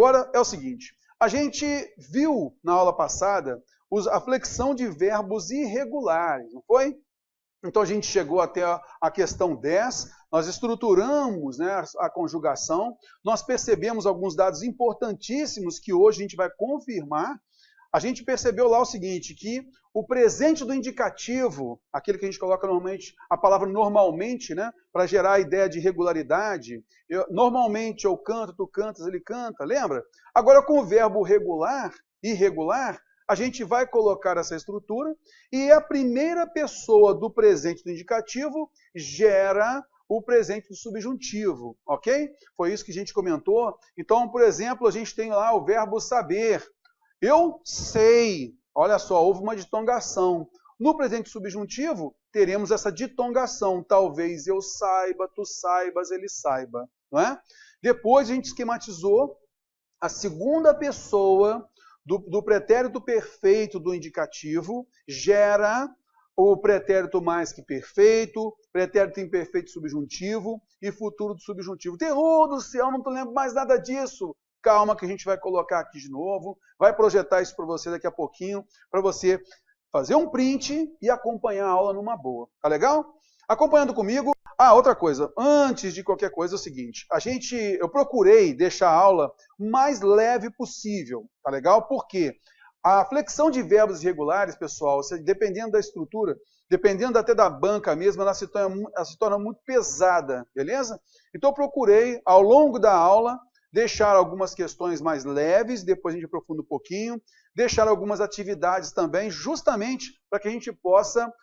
agora é o seguinte, a gente viu na aula passada a flexão de verbos irregulares, não foi? Então a gente chegou até a questão 10, nós estruturamos, né, a conjugação, nós percebemos alguns dados importantíssimos que hoje a gente vai confirmar. A gente percebeu lá o seguinte, que o presente do indicativo, aquele que a gente coloca normalmente, a palavra normalmente, né, para gerar a ideia de regularidade, normalmente eu canto, tu cantas, ele canta, lembra? Agora com o verbo regular, irregular, a gente vai colocar essa estrutura e a primeira pessoa do presente do indicativo gera o presente do subjuntivo, ok? Foi isso que a gente comentou. Então, por exemplo, a gente tem lá o verbo saber. Eu sei. Olha só, houve uma ditongação. No presente subjuntivo, teremos essa ditongação. Talvez eu saiba, tu saibas, ele saiba. Não é? Depois a gente esquematizou a segunda pessoa do pretérito perfeito do indicativo, gera o pretérito mais que perfeito, pretérito imperfeito subjuntivo e futuro do subjuntivo. Terror do céu, não lembro mais nada disso. Calma que a gente vai colocar aqui de novo, vai projetar isso para você daqui a pouquinho, para você fazer um print e acompanhar a aula numa boa. Tá legal? Acompanhando comigo. Ah, outra coisa, antes de qualquer coisa é o seguinte, eu procurei deixar a aula mais leve possível, tá legal? Por quê? A flexão de verbos irregulares, pessoal, dependendo da estrutura, dependendo até da banca mesmo, ela se torna muito pesada, beleza? Então eu procurei, ao longo da aula, deixar algumas questões mais leves, depois a gente aprofunda um pouquinho, deixar algumas atividades também, justamente para que a gente possa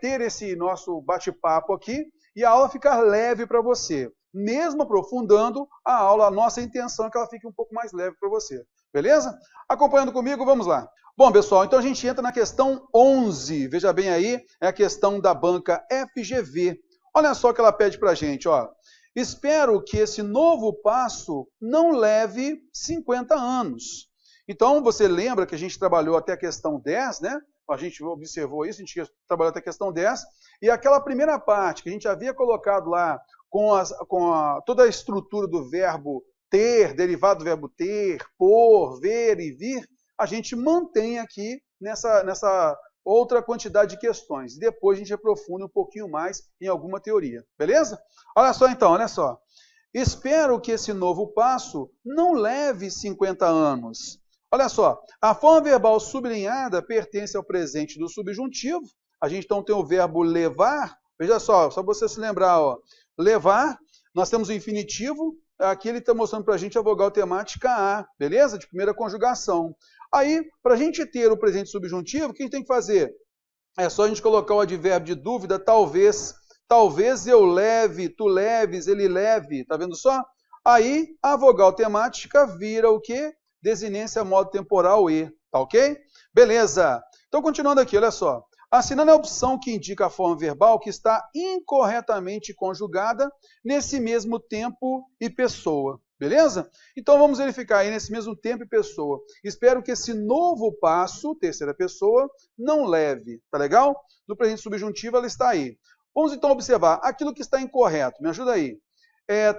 ter esse nosso bate-papo aqui, e a aula ficar leve para você. Mesmo aprofundando a aula, a nossa intenção é que ela fique um pouco mais leve para você. Beleza? Acompanhando comigo, vamos lá. Bom, pessoal, então a gente entra na questão 11. Veja bem aí, é a questão da banca FGV. Olha só o que ela pede para a gente, ó. Espero que esse novo passo não leve 50 anos. Então, você lembra que a gente trabalhou até a questão 10, né? A gente observou isso, a gente trabalhou até a questão 10, e aquela primeira parte que a gente havia colocado lá com toda a estrutura do verbo ter, derivado do verbo ter, por, ver e vir, a gente mantém aqui nessa outra quantidade de questões. E depois a gente aprofunda um pouquinho mais em alguma teoria. Beleza? Olha só então, olha só. Espero que esse novo passo não leve 50 anos. Olha só, a forma verbal sublinhada pertence ao presente do subjuntivo. A gente então tem o verbo levar. Veja só você se lembrar, ó. Levar, nós temos o infinitivo. Aqui ele está mostrando para a gente a vogal temática A, beleza? De primeira conjugação. Aí, para a gente ter o presente subjuntivo, o que a gente tem que fazer? É só a gente colocar o advérbio de dúvida, talvez. Talvez eu leve, tu leves, ele leve. Tá vendo só? Aí, a vogal temática vira o quê? Desinência modo temporal E, tá ok? Beleza. Então, continuando aqui, olha só. Assinando a opção que indica a forma verbal que está incorretamente conjugada nesse mesmo tempo e pessoa. Beleza? Então, vamos verificar aí nesse mesmo tempo e pessoa. Espero que esse novo passo, terceira pessoa, não leve. Tá legal? No presente subjuntivo, ela está aí. Vamos então observar aquilo que está incorreto. Me ajuda aí.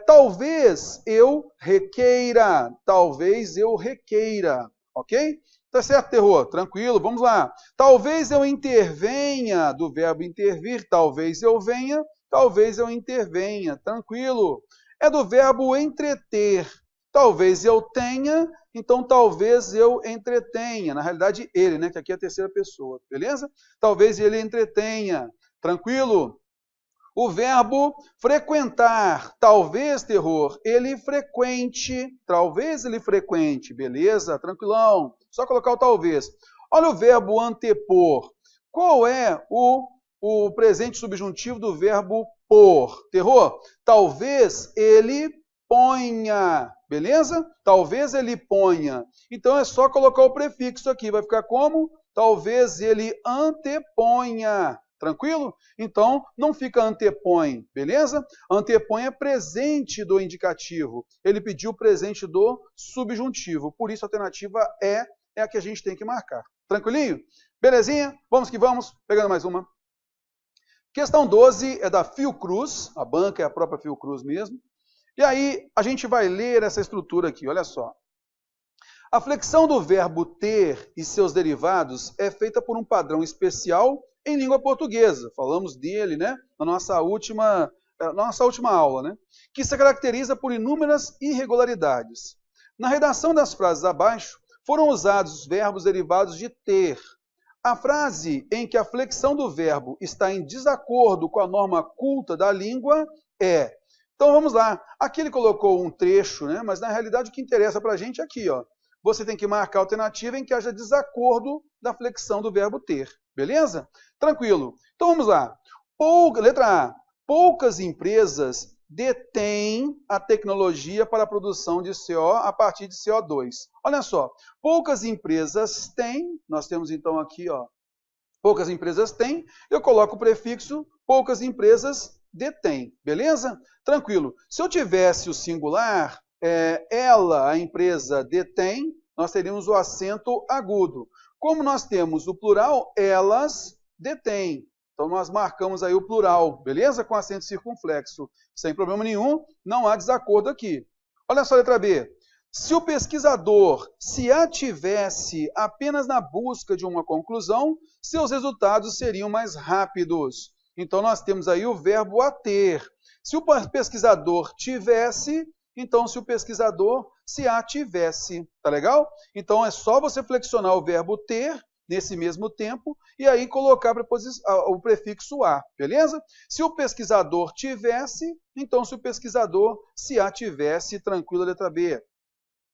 Talvez eu requeira. Talvez eu requeira. Ok? Tá certo, terror? Tranquilo, vamos lá. Talvez eu intervenha, do verbo intervir. Talvez eu venha. Talvez eu intervenha. Tranquilo. É do verbo entreter. Talvez eu tenha, então talvez eu entretenha. Na realidade, ele, né? Que aqui é a terceira pessoa, beleza? Talvez ele entretenha. Tranquilo? O verbo frequentar, talvez, terror, ele frequente, talvez ele frequente, beleza? Tranquilão, só colocar o talvez. Olha o verbo antepor. Qual é o presente subjuntivo do verbo por? Terror? Talvez ele ponha, beleza? Talvez ele ponha. Então é só colocar o prefixo aqui, vai ficar como? Talvez ele anteponha. Tranquilo? Então, não fica antepõe, beleza? Antepõe é presente do indicativo. Ele pediu presente do subjuntivo. Por isso, a alternativa é a que a gente tem que marcar. Tranquilinho? Belezinha? Vamos que vamos. Pegando mais uma. Questão 12 é da Fiocruz. A banca é a própria Fiocruz mesmo. E aí, a gente vai ler essa estrutura aqui. Olha só. A flexão do verbo ter e seus derivados é feita por um padrão especial em língua portuguesa. Falamos dele, né, na nossa última aula, né, que se caracteriza por inúmeras irregularidades. Na redação das frases abaixo, foram usados os verbos derivados de ter. A frase em que a flexão do verbo está em desacordo com a norma culta da língua é... Então vamos lá. Aqui ele colocou um trecho, né, mas na realidade o que interessa para a gente é aqui, ó. Você tem que marcar a alternativa em que haja desacordo da flexão do verbo ter. Beleza? Tranquilo. Então vamos lá. Letra A. Poucas empresas detêm a tecnologia para a produção de CO a partir de CO2. Olha só. Poucas empresas têm. Nós temos então aqui, ó. Poucas empresas têm. Eu coloco o prefixo poucas empresas detêm. Beleza? Tranquilo. Se eu tivesse o singular... ela, a empresa, detém, nós teríamos o acento agudo. Como nós temos o plural, elas detêm. Então, nós marcamos aí o plural, beleza? Com acento circunflexo. Sem problema nenhum, não há desacordo aqui. Olha só a letra B. Se o pesquisador se ativesse apenas na busca de uma conclusão, seus resultados seriam mais rápidos. Então, nós temos aí o verbo ater. Se o pesquisador tivesse... Então, se o pesquisador se ativesse, tá legal? Então, é só você flexionar o verbo ter, nesse mesmo tempo, e aí colocar o prefixo a, beleza? Se o pesquisador tivesse, então se o pesquisador se ativesse, tranquilo, letra B.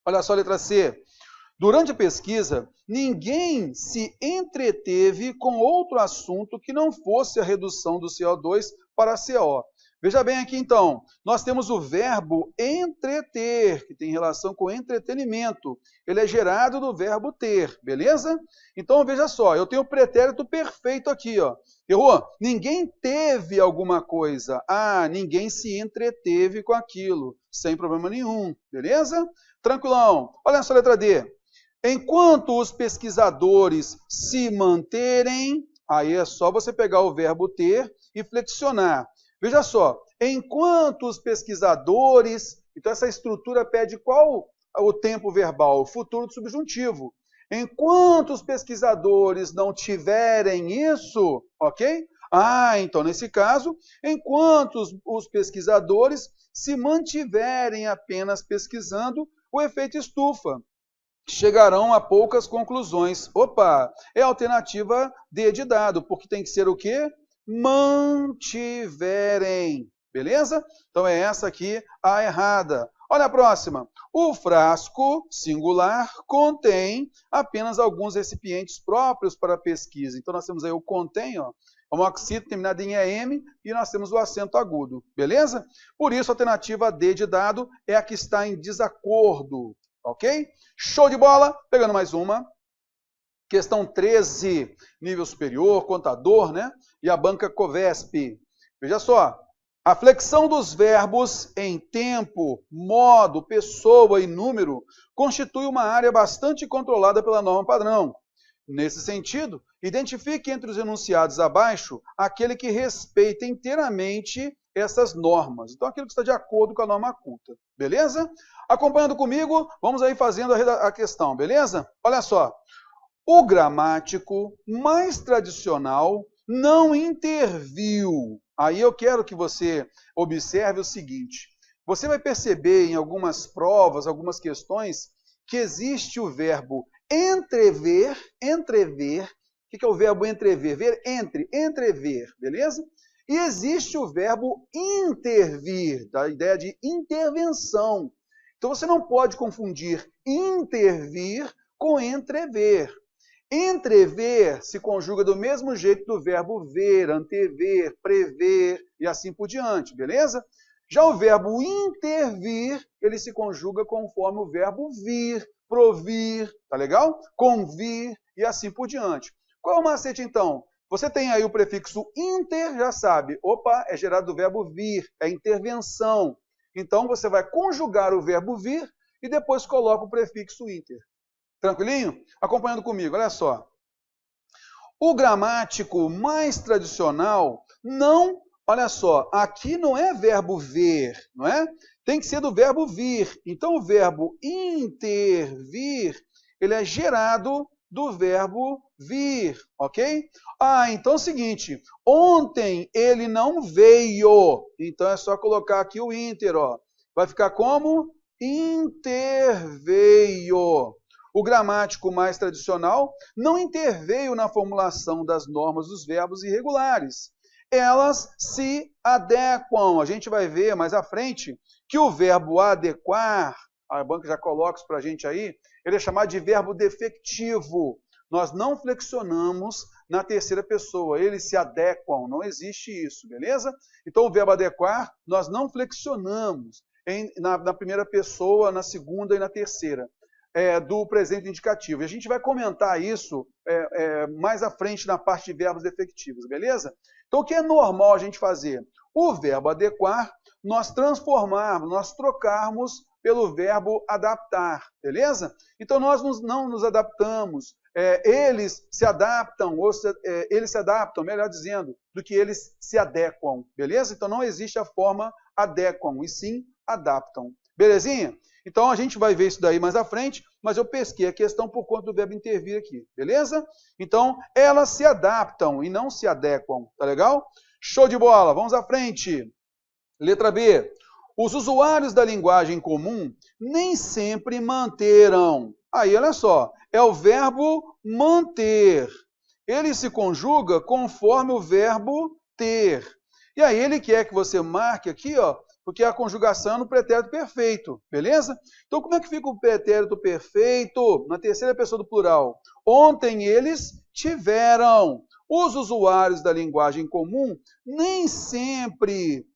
Olha só a letra C. Durante a pesquisa, ninguém se entreteve com outro assunto que não fosse a redução do CO2 para CO. Veja bem aqui, então, nós temos o verbo entreter, que tem relação com entretenimento. Ele é gerado do verbo ter, beleza? Então, veja só, eu tenho o pretérito perfeito aqui, ó. Errou? Ninguém teve alguma coisa. Ah, ninguém se entreteve com aquilo, sem problema nenhum, beleza? Tranquilão. Olha só a letra D. Enquanto os pesquisadores se manterem, aí é só você pegar o verbo ter e flexionar. Veja só, enquanto os pesquisadores... Então, essa estrutura pede qual o tempo verbal? O futuro do subjuntivo. Enquanto os pesquisadores não tiverem isso, ok? Ah, então, nesse caso, enquanto os pesquisadores se mantiverem apenas pesquisando, o efeito estufa. Chegarão a poucas conclusões. Opa, é a alternativa D de dado, porque tem que ser o quê? Mantiverem, beleza? Então é essa aqui a errada. Olha a próxima. O frasco, singular, contém apenas alguns recipientes próprios para pesquisa. Então nós temos aí o contém, ó, o moxito terminado em EM, e nós temos o acento agudo, beleza? Por isso a alternativa D de dado é a que está em desacordo, ok? Show de bola! Pegando mais uma. Questão 13, nível superior, contador, né? E a banca Covesp. Veja só, a flexão dos verbos em tempo, modo, pessoa e número constitui uma área bastante controlada pela norma padrão. Nesse sentido, identifique entre os enunciados abaixo aquele que respeita inteiramente essas normas. Então, aquilo que está de acordo com a norma culta. Beleza? Acompanhando comigo, vamos aí fazendo a questão, beleza? Olha só. O gramático mais tradicional não interviu. Aí eu quero que você observe o seguinte. Você vai perceber em algumas provas, algumas questões, que existe o verbo entrever. O que é o verbo entrever? Ver entre, entrever, beleza? E existe o verbo intervir, da ideia de intervenção. Então você não pode confundir intervir com entrever. Entrever se conjuga do mesmo jeito do verbo ver, antever, prever e assim por diante, beleza? Já o verbo intervir, ele se conjuga conforme o verbo vir, provir, tá legal? Convir e assim por diante. Qual é o macete então? Você tem aí o prefixo inter, já sabe, opa, é gerado do verbo vir, é intervenção. Então você vai conjugar o verbo vir e depois coloca o prefixo inter. Tranquilinho? Acompanhando comigo, olha só. O gramático mais tradicional não... Olha só, aqui não é verbo ver, não é? Tem que ser do verbo vir. Então, o verbo intervir, ele é gerado do verbo vir, ok? Então é o seguinte, ontem ele não veio, então é só colocar aqui o inter, ó. Vai ficar como? Interveio. O gramático mais tradicional não interveio na formulação das normas dos verbos irregulares. Elas se adequam. A gente vai ver mais à frente que o verbo adequar, a banca já coloca isso para a gente aí, ele é chamado de verbo defectivo. Nós não flexionamos na terceira pessoa, eles se adequam, não existe isso, beleza? Então o verbo adequar, nós não flexionamos na primeira pessoa, na segunda e na terceira, do presente indicativo. E a gente vai comentar isso mais à frente na parte de verbos defectivos, beleza? Então o que é normal a gente fazer? O verbo adequar, nós transformarmos, nós trocarmos pelo verbo adaptar, beleza? Então nós não nos adaptamos, eles se adaptam, eles se adaptam, melhor dizendo, do que eles se adequam, beleza? Então não existe a forma adequam, e sim adaptam, belezinha? Então a gente vai ver isso daí mais à frente, mas eu pesquei a questão por conta do verbo intervir aqui, beleza? Então elas se adaptam e não se adequam, tá legal? Show de bola, vamos à frente. Letra B. Os usuários da linguagem comum nem sempre manteram. Aí, olha só, é o verbo manter. Ele se conjuga conforme o verbo ter. E aí ele quer que você marque aqui, ó, porque a conjugação é no pretérito perfeito, beleza? Então, como é que fica o pretérito perfeito na terceira pessoa do plural? Ontem eles tiveram. Os usuários da linguagem comum nem sempre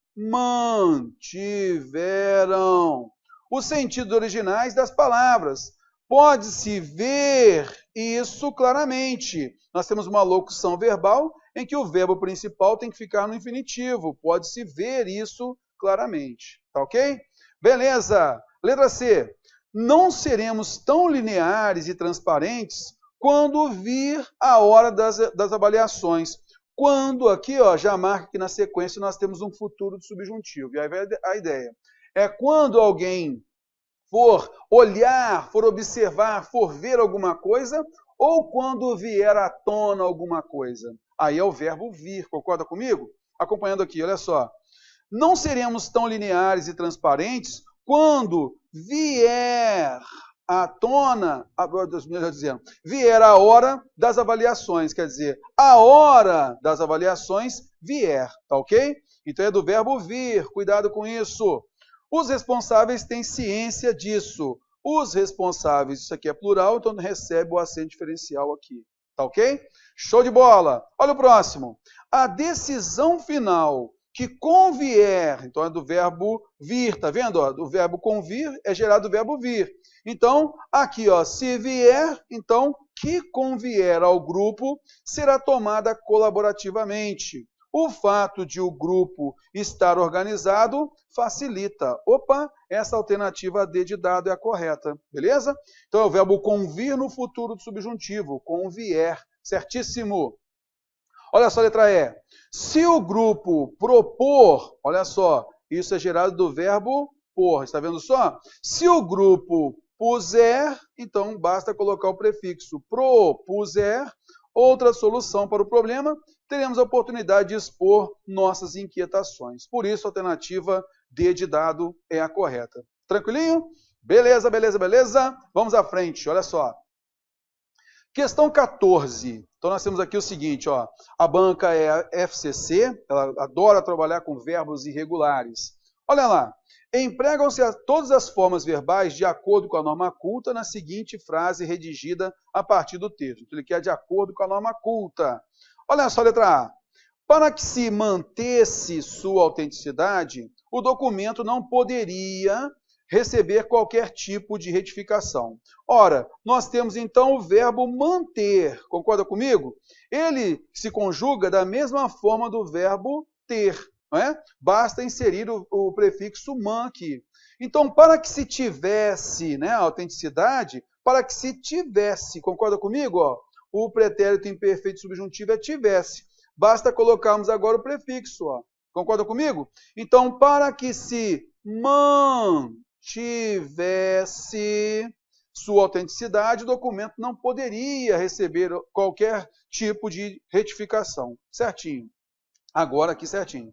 mantiveram os sentidos originais das palavras. Pode-se ver isso claramente. Nós temos uma locução verbal em que o verbo principal tem que ficar no infinitivo. Pode-se ver isso claramente. Tá ok? Beleza. Letra C. Não seremos tão lineares e transparentes quando vir a hora das avaliações. Quando aqui, ó, já marca que na sequência nós temos um futuro do subjuntivo. E aí vai a ideia. É quando alguém for olhar, for observar, for ver alguma coisa, ou quando vier à tona alguma coisa. Aí é o verbo vir, concorda comigo? Acompanhando aqui, olha só. Não seremos tão lineares e transparentes quando vier à tona, melhor dizendo, vier a hora das avaliações, quer dizer, a hora das avaliações vier, tá ok? Então é do verbo vir, cuidado com isso. Os responsáveis têm ciência disso. Os responsáveis, isso aqui é plural, então recebe o acento diferencial aqui, tá ok? Show de bola! Olha o próximo. A decisão final que convier, então é do verbo vir, tá vendo? Ó, do verbo convir é gerado do verbo vir. Então, aqui, ó, se vier, então, que convier ao grupo será tomada colaborativamente. O fato de o grupo estar organizado facilita. Opa, essa alternativa D de dado é a correta, beleza? Então, é o verbo convir no futuro do subjuntivo, convier, certíssimo. Olha só a letra E. Se o grupo propor, olha só, isso é gerado do verbo por, está vendo só? Se o grupo puser, então basta colocar o prefixo propuser, outra solução para o problema, teremos a oportunidade de expor nossas inquietações. Por isso, a alternativa D de dado é a correta. Tranquilinho? Beleza, beleza, beleza? Vamos à frente, olha só. Questão 14. Então, nós temos aqui o seguinte, ó, a banca é a FCC, ela adora trabalhar com verbos irregulares. Olha lá, empregam-se todas as formas verbais de acordo com a norma culta na seguinte frase redigida a partir do texto. Então, ele quer de acordo com a norma culta. Olha só a letra A. Para que se mantesse sua autenticidade, o documento não poderia receber qualquer tipo de retificação. Ora, nós temos então o verbo manter, concorda comigo? Ele se conjuga da mesma forma do verbo ter, não é? Basta inserir o prefixo man aqui. Então, para que se tivesse, né, a autenticidade, para que se tivesse, concorda comigo? Ó, o pretérito imperfeito subjuntivo é tivesse. Basta colocarmos agora o prefixo, ó. Concorda comigo? Então, para que se mantivesse sua autenticidade, o documento não poderia receber qualquer tipo de retificação. Certinho. Agora aqui certinho.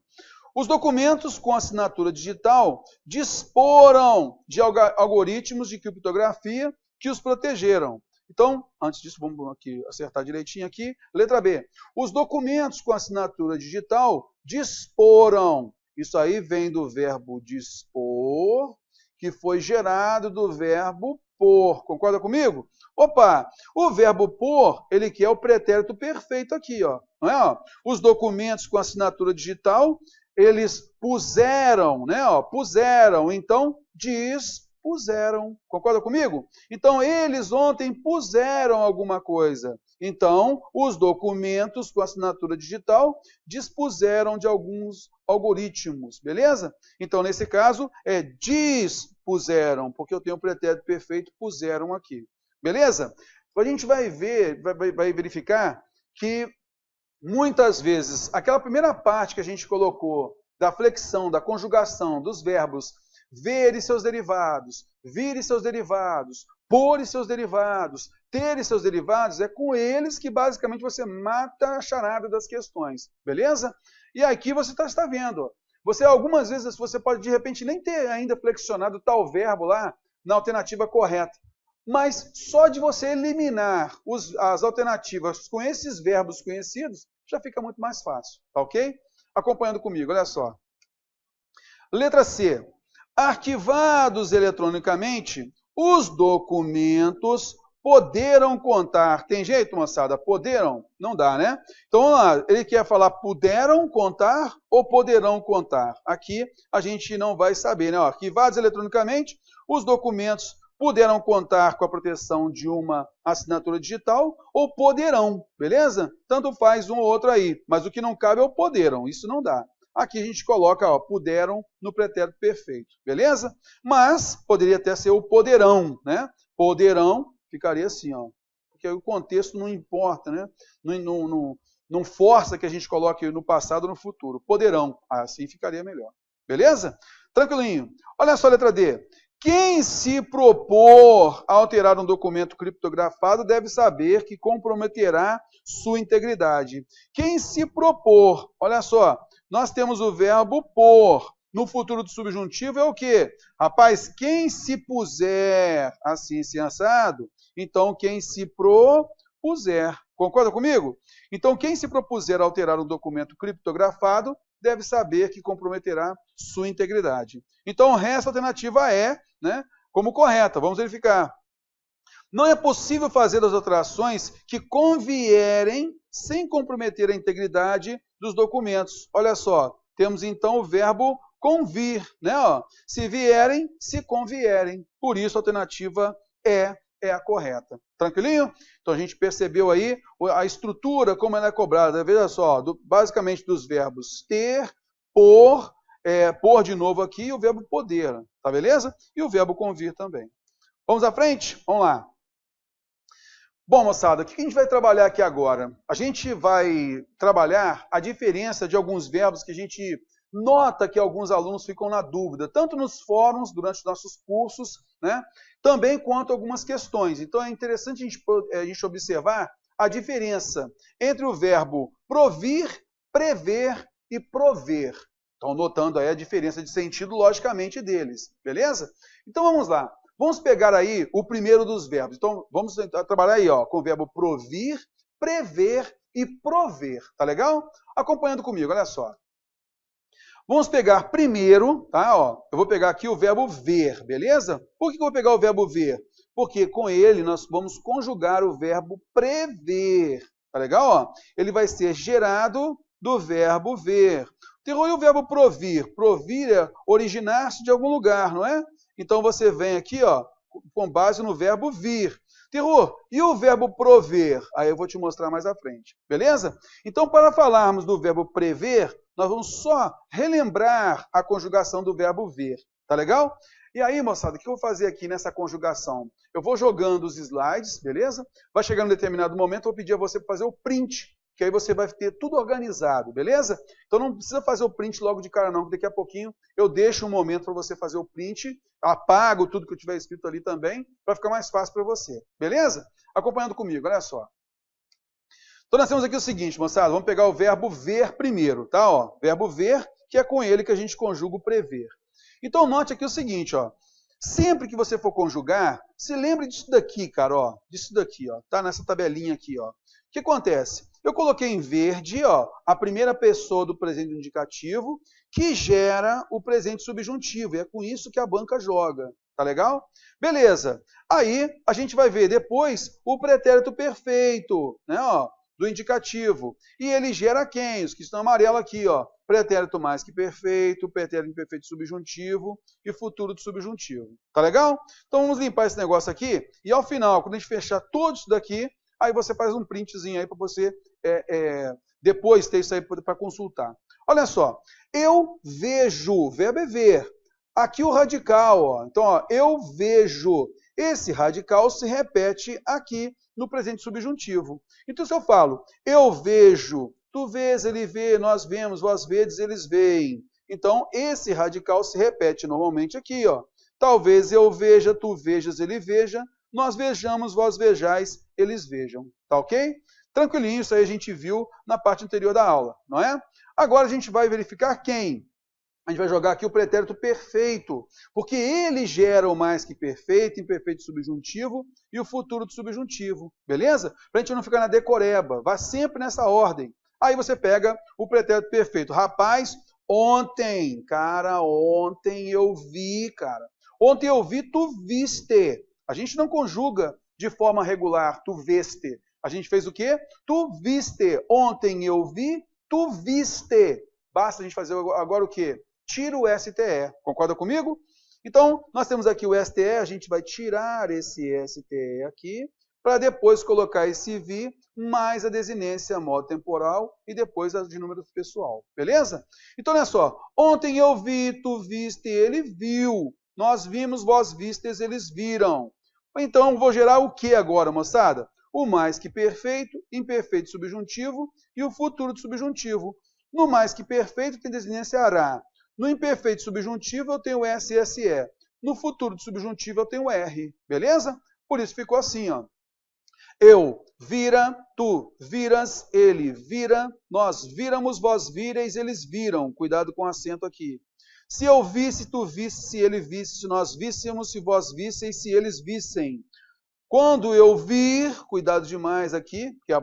Os documentos com assinatura digital disporam de algoritmos de criptografia que os protegeram. Então, antes disso, vamos aqui acertar direitinho aqui. Letra B. Os documentos com assinatura digital disporam. Isso aí vem do verbo dispor, que foi gerado do verbo por. Concorda comigo? Opa, o verbo por, ele quer o pretérito perfeito aqui, ó. Não é? Ó? Os documentos com assinatura digital, eles puseram, né? Ó, puseram, então dispuseram. Concorda comigo? Então, eles ontem puseram alguma coisa. Então, os documentos com assinatura digital dispuseram de alguns algoritmos, beleza? Então, nesse caso, é dispuseram, porque eu tenho o pretérito perfeito, puseram aqui. Beleza? A gente vai ver, vai verificar que muitas vezes, aquela primeira parte que a gente colocou da flexão, da conjugação dos verbos ver e seus derivados, vir e seus derivados, pôr e seus derivados, ter e seus derivados, é com eles que basicamente você mata a charada das questões, beleza? E aqui você está vendo, você algumas vezes você pode de repente nem ter ainda flexionado tal verbo lá na alternativa correta, mas só de você eliminar as alternativas com esses verbos conhecidos, já fica muito mais fácil, tá ok? Acompanhando comigo, olha só. Letra C. Arquivados eletronicamente, os documentos poderão contar. Tem jeito, moçada? Poderão? Não dá, né? Então, vamos lá. Ele quer falar puderam contar ou poderão contar? Aqui a gente não vai saber, né? Ó, arquivados eletronicamente, os documentos poderão contar com a proteção de uma assinatura digital ou poderão, beleza? Tanto faz um ou outro aí, mas o que não cabe é o poderão, isso não dá. Aqui a gente coloca, ó, puderam no pretérito perfeito, beleza? Mas poderia até ser o poderão, né? Poderão ficaria assim, ó, porque o contexto não importa, né? Não força que a gente coloque no passado ou no futuro. Poderão, assim ficaria melhor, beleza? Tranquilinho. Olha só a letra D. Quem se propor a alterar um documento criptografado deve saber que comprometerá sua integridade. Quem se propor, olha só, nós temos o verbo pôr. No futuro do subjuntivo é o quê? Rapaz, quem se puser assim, se assado, então quem se propuser. Concorda comigo? Então, quem se propuser a alterar um documento criptografado deve saber que comprometerá sua integridade. Então, o resto da alternativa é, né, como correta. Vamos verificar. Não é possível fazer as alterações que convierem sem comprometer a integridade dos documentos. Olha só, temos então o verbo convir, né? Ó, se vierem, se convierem. Por isso, a alternativa é a correta. Tranquilinho? Então, a gente percebeu aí a estrutura, como ela é cobrada. Veja só, basicamente dos verbos ter, pôr de novo aqui, e o verbo poder, tá beleza? E o verbo convir também. Vamos à frente? Vamos lá. Bom, moçada, o que a gente vai trabalhar aqui agora? A gente vai trabalhar a diferença de alguns verbos que a gente nota que alguns alunos ficam na dúvida, tanto nos fóruns, durante os nossos cursos, né? Também quanto algumas questões. Então, é interessante a gente observar a diferença entre o verbo provir, prever e prover. Estão notando aí a diferença de sentido, logicamente, deles. Beleza? Então, vamos lá. Vamos pegar aí o primeiro dos verbos. Então, vamos trabalhar aí, ó, com o verbo provir, prever e prover. Tá legal? Acompanhando comigo, olha só. Vamos pegar primeiro, tá? Ó, eu vou pegar aqui o verbo ver, beleza? Por que eu vou pegar o verbo ver? Porque com ele nós vamos conjugar o verbo prever. Tá legal? Ó, ele vai ser gerado do verbo ver. E o verbo provir? Provir é originar-se de algum lugar, não é? Então você vem aqui, ó, com base no verbo vir. Terror, e o verbo prover? Aí eu vou te mostrar mais à frente, beleza? Então, para falarmos do verbo prever, nós vamos só relembrar a conjugação do verbo ver, tá legal? E aí, moçada, o que eu vou fazer aqui nessa conjugação? Eu vou jogando os slides, beleza? Vai chegar um determinado momento, eu vou pedir a você para fazer o print que aí você vai ter tudo organizado, beleza? Então não precisa fazer o print logo de cara não, que daqui a pouquinho eu deixo um momento para você fazer o print, apago tudo que eu tiver escrito ali também, para ficar mais fácil para você, beleza? Acompanhando comigo, olha só. Então nós temos aqui o seguinte, moçada, vamos pegar o verbo ver primeiro, tá? Ó, verbo ver, que é com ele que a gente conjuga o prever. Então note aqui o seguinte, ó. Sempre que você for conjugar, se lembre disso daqui, cara, ó. Disso daqui, ó. Tá nessa tabelinha aqui, ó. O que acontece? Eu coloquei em verde, ó, a primeira pessoa do presente indicativo, que gera o presente subjuntivo. E é com isso que a banca joga. Tá legal? Beleza. Aí a gente vai ver depois o pretérito perfeito, né, ó, do indicativo. E ele gera quem? Os que estão amarelo aqui, ó. Pretérito mais que perfeito, pretérito imperfeito subjuntivo e futuro do subjuntivo. Tá legal? Então vamos limpar esse negócio aqui e ao final, quando a gente fechar tudo isso daqui, aí você faz um printzinho aí para você depois ter isso aí para consultar. Olha só, eu vejo, verbo é ver. Aqui o radical, ó. Então, ó, eu vejo. Esse radical se repete aqui no presente subjuntivo. Então, se eu falo, eu vejo, tu vês, ele vê, nós vemos, vós vedes, eles veem. Então, esse radical se repete normalmente aqui, ó. Talvez eu veja, tu vejas, ele veja, nós vejamos, vós vejais, eles vejam. Tá ok? Tranquilinho, isso aí a gente viu na parte anterior da aula, não é? Agora a gente vai verificar quem? A gente vai jogar aqui o pretérito perfeito, porque ele gera o mais que perfeito, imperfeito subjuntivo e o futuro do subjuntivo, beleza? Para a gente não ficar na decoreba, vá sempre nessa ordem. Aí você pega o pretérito perfeito. Rapaz, ontem, cara, ontem eu vi, cara. Ontem eu vi, tu viste. A gente não conjuga de forma regular, tu veste. A gente fez o quê? Tu viste. Ontem eu vi, tu viste. Basta a gente fazer agora o quê? Tira o STE. Concorda comigo? Então, nós temos aqui o STE, a gente vai tirar esse STE aqui, para depois colocar esse vi, mais a desinência modo temporal e depois a de número pessoal. Beleza? Então, olha só. Ontem eu vi, tu viste, ele viu. Nós vimos, vós vistes, eles viram. Então, vou gerar o que agora, moçada? O mais que perfeito, imperfeito subjuntivo e o futuro do subjuntivo. No mais que perfeito tem desinência ará. No imperfeito subjuntivo eu tenho SSE. No futuro do subjuntivo eu tenho R. Beleza? Por isso ficou assim, ó. Eu vira, tu viras, ele vira, nós viramos, vós vireis, eles viram. Cuidado com o acento aqui. Se eu visse, tu visse, se ele visse, se nós víssemos, se vós visseis, se eles vissem. Quando eu vir, cuidado demais aqui, porque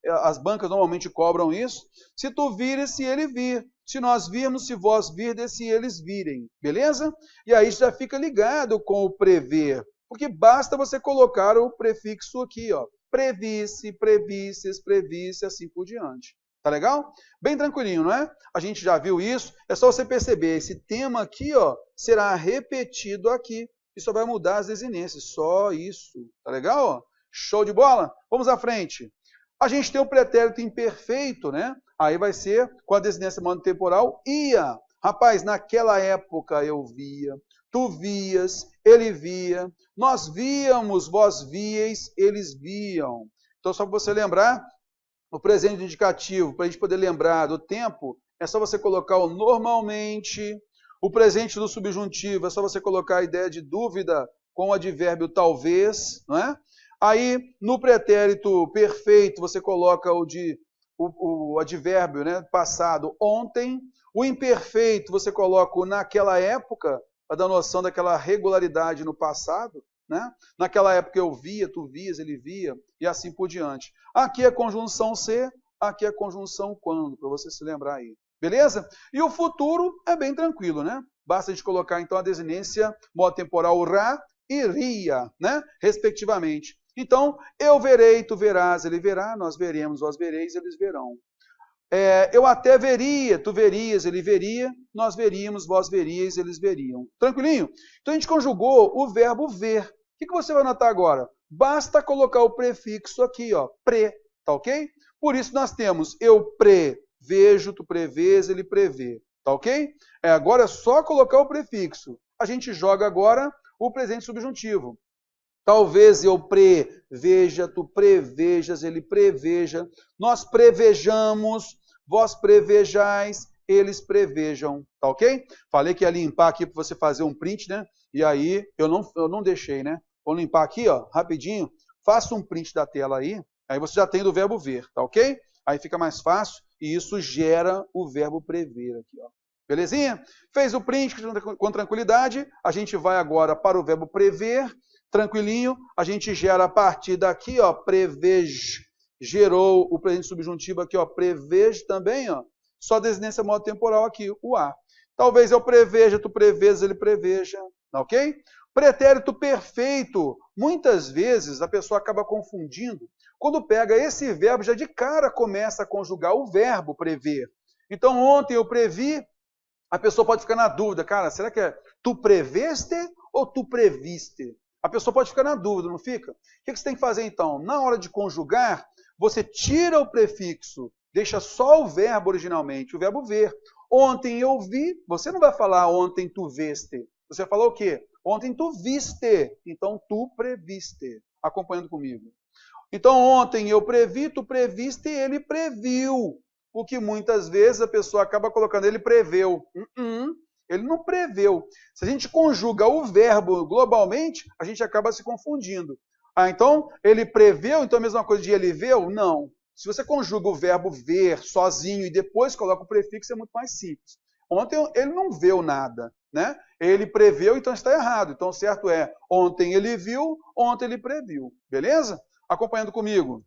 as bancas normalmente cobram isso. Se tu vires, se ele vir. Se nós virmos, se vós virdes, se eles virem. Beleza? E aí já fica ligado com o prever. Porque basta você colocar o prefixo aqui, ó. Previsse, previsses, previsse, assim por diante. Tá legal? Bem tranquilinho, não é? A gente já viu isso. É só você perceber. Esse tema aqui, ó, será repetido aqui. E só vai mudar as desinências. Só isso. Tá legal? Ó? Show de bola? Vamos à frente. A gente tem o pretérito imperfeito, né? Aí vai ser com a desinência modo temporal, ia. Rapaz, naquela época eu via, tu vias, ele via, nós víamos, vós víeis, eles viam. Então, só para você lembrar, o presente indicativo, para a gente poder lembrar do tempo, é só você colocar o normalmente. O presente do subjuntivo, é só você colocar a ideia de dúvida com o advérbio talvez, não é? Aí, no pretérito perfeito, você coloca o advérbio, né, passado ontem. O imperfeito, você coloca o naquela época, para dar noção daquela regularidade no passado. Né? Naquela época eu via, tu vias, ele via, e assim por diante. Aqui é conjunção se, aqui é conjunção quando, para você se lembrar aí. Beleza? E o futuro é bem tranquilo, né? Basta a gente colocar, então, a desinência modo temporal ra e ria, né? Respectivamente. Então, eu verei, tu verás, ele verá, nós veremos, vós vereis, eles verão. Eu até veria, tu verias, ele veria, nós veríamos, vós veríeis, eles veriam. Tranquilinho? Então, a gente conjugou o verbo ver. O que você vai notar agora? Basta colocar o prefixo aqui, ó, pre, tá ok? Por isso, nós temos eu prevejo, tu prevês, ele prevê, tá ok? Agora é só colocar o prefixo. A gente joga agora o presente subjuntivo. Talvez eu preveja, tu prevejas, ele preveja. Nós prevejamos, vós prevejais, eles prevejam. Tá ok? Falei que ia limpar aqui para você fazer um print, né? E aí, eu não deixei, né? Vou limpar aqui, ó, rapidinho. Faça um print da tela aí. Aí você já tem do verbo ver, tá ok? Aí fica mais fácil e isso gera o verbo prever aqui, ó. Belezinha? Fez o print com tranquilidade. A gente vai agora para o verbo prever. Tranquilinho. A gente gera a partir daqui, ó, prevejo. Gerou o presente subjuntivo aqui, ó, prevejo também, ó. Só desinência modo temporal aqui, o a. Talvez eu preveja, tu prevejas, ele preveja. Ok? Pretérito perfeito. Muitas vezes a pessoa acaba confundindo. Quando pega esse verbo, já de cara começa a conjugar o verbo prever. Então, ontem eu previ, a pessoa pode ficar na dúvida, cara, será que é tu preveste ou tu previste? A pessoa pode ficar na dúvida, não fica? O que você tem que fazer então? Na hora de conjugar, você tira o prefixo, deixa só o verbo originalmente, o verbo ver. Ontem eu vi, você não vai falar ontem tu veste. Você falou o quê? Ontem tu viste, então tu previste. Acompanhando comigo. Então ontem eu previ, tu previste e ele previu. O que muitas vezes a pessoa acaba colocando, ele preveu. Ele não preveu. Se a gente conjuga o verbo globalmente, a gente acaba se confundindo. Então, ele preveu, então a mesma coisa de ele viu? Não. Se você conjuga o verbo ver sozinho e depois coloca o prefixo, é muito mais simples. Ontem ele não viu nada, né? Ele preveu, então está errado. Então, certo é, ontem ele viu, ontem ele previu. Beleza? Acompanhando comigo.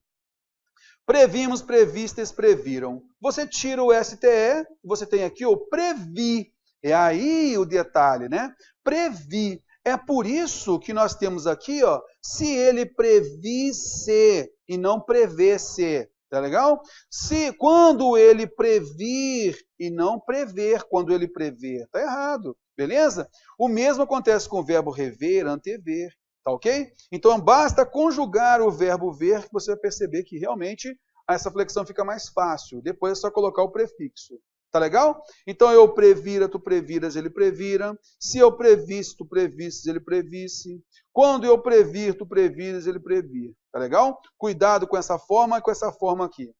Previmos, previstes, previram. Você tira o STE, você tem aqui o previ. É aí o detalhe, né? Previ. É por isso que nós temos aqui, ó, se ele previsse e não prevesse. Tá legal? Se quando ele previr e não prever, quando ele prever, tá errado. Beleza? O mesmo acontece com o verbo rever, antever. Tá ok? Então basta conjugar o verbo ver que você vai perceber que realmente essa flexão fica mais fácil. Depois é só colocar o prefixo. Tá legal? Então eu previra, tu previras, ele previra. Se eu previsse, tu previsses, ele previsse. Quando eu previr, tu previras, ele previr. Tá legal? Cuidado com essa forma e com essa forma aqui.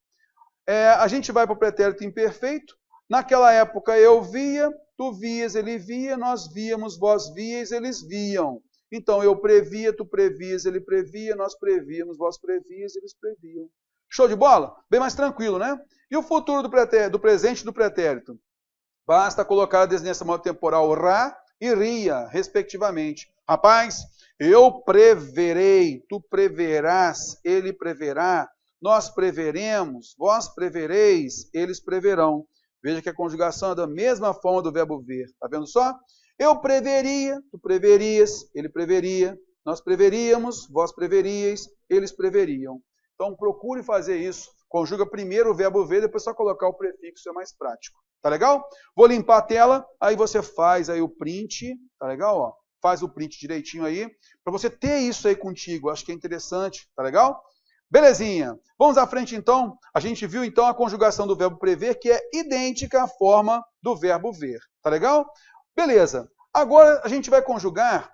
A gente vai para o pretérito imperfeito. Naquela época eu via, tu vias, ele via, nós víamos, vós víeis, eles viam. Então, eu previa, tu previas, ele previa, nós prevíamos, vós previas, eles previam. Show de bola? Bem mais tranquilo, né? E o futuro do presente e do pretérito? Basta colocar a desinência modo temporal ra e ria, respectivamente. Rapaz, eu preverei, tu preverás, ele preverá, nós preveremos, vós prevereis, eles preverão. Veja que a conjugação é da mesma forma do verbo ver. Tá vendo só? Eu preveria, tu preverias, ele preveria, nós preveríamos, vós preveríeis, eles preveriam. Então procure fazer isso. Conjuga primeiro o verbo ver, depois só colocar o prefixo, é mais prático. Tá legal? Vou limpar a tela, aí você faz aí o print, tá legal? Ó, faz o print direitinho aí, para você ter isso aí contigo. Acho que é interessante, tá legal? Belezinha. Vamos à frente então. A gente viu então a conjugação do verbo prever, que é idêntica à forma do verbo ver. Tá legal? Beleza. Agora a gente vai conjugar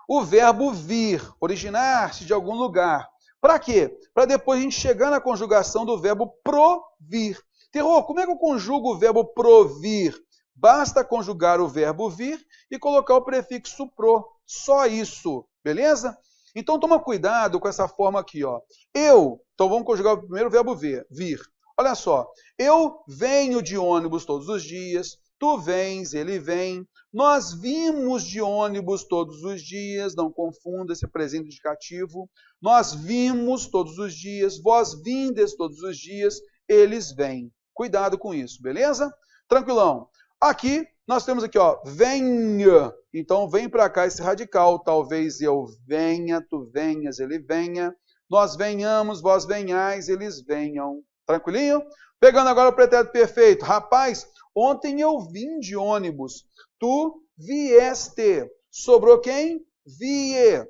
o verbo vir, originar-se de algum lugar. Para quê? Para depois a gente chegar na conjugação do verbo provir. Terror, como é que eu conjugo o verbo provir? Basta conjugar o verbo vir e colocar o prefixo pro. Só isso. Beleza? Então toma cuidado com essa forma aqui, ó. Então vamos conjugar o primeiro verbo vir. Olha só. Eu venho de ônibus todos os dias. Tu vens, ele vem. Nós vimos de ônibus todos os dias. Não confunda esse presente indicativo. Nós vimos todos os dias. Vós vindes todos os dias. Eles vêm. Cuidado com isso, beleza? Tranquilão. Aqui, nós temos aqui, ó, venha. Então, vem para cá esse radical. Talvez eu venha, tu venhas, ele venha. Nós venhamos, vós venhais, eles venham. Tranquilinho? Pegando agora o pretérito perfeito. Rapaz, ontem eu vim de ônibus. Tu vieste. Sobrou quem? Vie.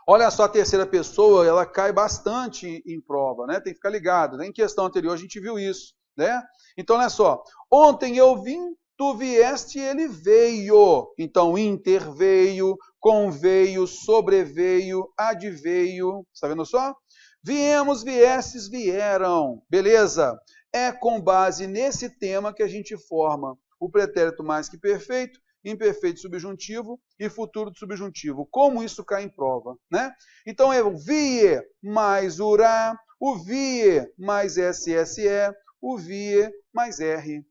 Olha só, a terceira pessoa, ela cai bastante em prova, né? Tem que ficar ligado. Em questão anterior a gente viu isso, né? Então, olha só. Ontem eu vim, tu vieste, ele veio. Então, interveio, conveio, sobreveio, adveio. Está vendo só? Viemos, viestes, vieram. Beleza? É com base nesse tema que a gente forma o pretérito mais que perfeito, imperfeito subjuntivo e futuro do subjuntivo. Como isso cai em prova, né? Então, é o vie mais urá, o vie mais SSE, o vie mais R.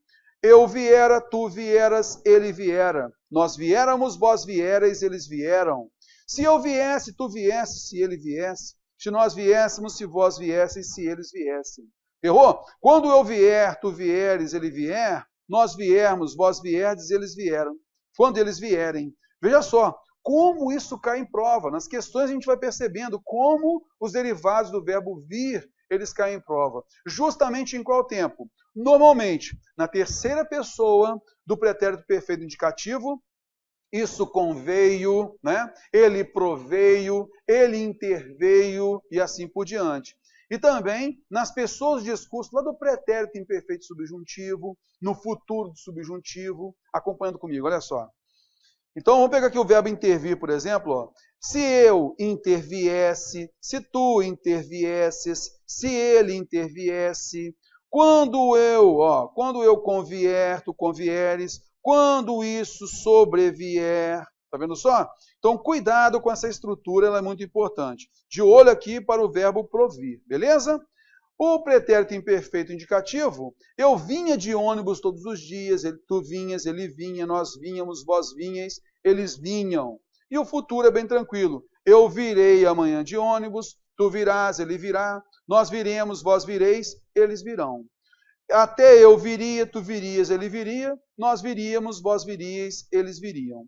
Eu viera, tu vieras, ele viera. Nós viéramos, vós vierais, eles vieram. Se eu viesse, tu viesse, se ele viesse. Se nós viéssemos, se vós viesseis, se eles viessem. Errou? Quando eu vier, tu vieres, ele vier, nós viermos, vós vierdes, eles vieram. Quando eles vierem. Veja só, como isso cai em prova. Nas questões a gente vai percebendo como os derivados do verbo vir, eles caem em prova. Justamente em qual tempo? Normalmente, na terceira pessoa do pretérito perfeito indicativo, isso conveio, né? Ele proveio, ele interveio e assim por diante. E também nas pessoas de discurso lá do pretérito imperfeito subjuntivo, no futuro do subjuntivo, acompanhando comigo, olha só. Então, vamos pegar aqui o verbo intervir, por exemplo. Ó. Se eu interviesse, se tu interviesses, se ele interviesse, quando eu convier, tu convieres, quando isso sobrevier. Tá vendo só? Então, cuidado com essa estrutura, ela é muito importante. De olho aqui para o verbo provir, beleza? O pretérito imperfeito indicativo, eu vinha de ônibus todos os dias, tu vinhas, ele vinha, nós vinhamos, vós vinhais, eles vinham. E o futuro é bem tranquilo. Eu virei amanhã de ônibus, tu virás, ele virá, nós viremos, vós vireis, eles virão. Até eu viria, tu virias, ele viria, nós viríamos, vós viríeis, eles viriam.